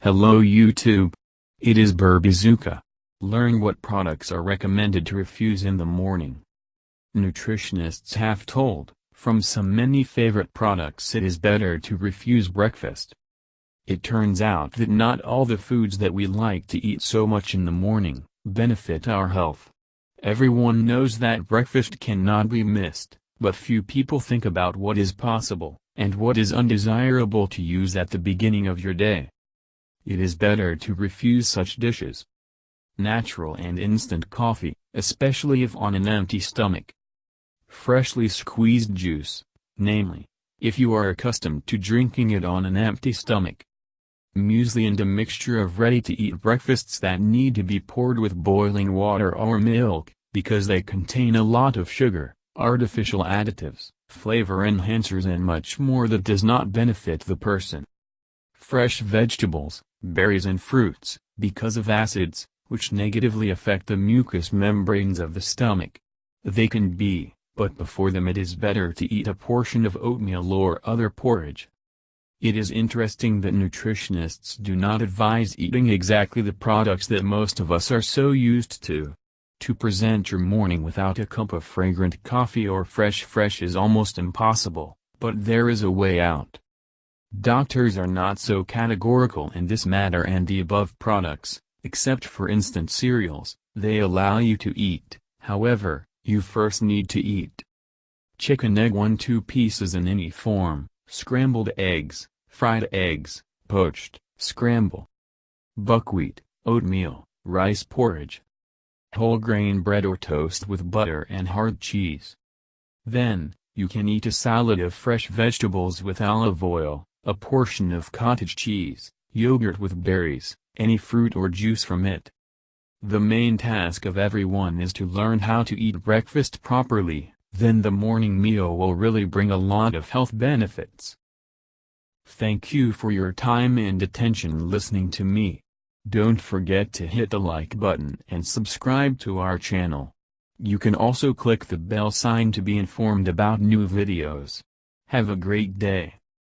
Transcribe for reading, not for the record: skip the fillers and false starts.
Hello YouTube. It is Bazooka. Learn what products are recommended to refuse in the morning. Nutritionists have told, from some many favorite products it is better to refuse breakfast. It turns out that not all the foods that we like to eat so much in the morning benefit our health. Everyone knows that breakfast cannot be missed, but few people think about what is possible, and what is undesirable to use at the beginning of your day. It is better to refuse such dishes. Natural and instant coffee, especially if on an empty stomach. Freshly squeezed juice, namely, if you are accustomed to drinking it on an empty stomach. Muesli and a mixture of ready-to-eat breakfasts that need to be poured with boiling water or milk, because they contain a lot of sugar, artificial additives, flavor enhancers and much more that does not benefit the person. Fresh vegetables, berries and fruits, because of acids, which negatively affect the mucous membranes of the stomach. They can be, but before them it is better to eat a portion of oatmeal or other porridge. It is interesting that nutritionists do not advise eating exactly the products that most of us are so used to. To present your morning without a cup of fragrant coffee or fresh is almost impossible, but there is a way out. Doctors are not so categorical in this matter, and the above products, except for instant cereals, they allow you to eat. However, you first need to eat chicken egg 1-2 pieces in any form, scrambled eggs, fried eggs, poached, scramble, buckwheat, oatmeal, rice porridge, whole grain bread or toast with butter and hard cheese. Then, you can eat a salad of fresh vegetables with olive oil, a portion of cottage cheese, yogurt with berries, any fruit or juice from it. The main task of everyone is to learn how to eat breakfast properly, then the morning meal will really bring a lot of health benefits. Thank you for your time and attention listening to me. Don't forget to hit the like button and subscribe to our channel. You can also click the bell sign to be informed about new videos. Have a great day.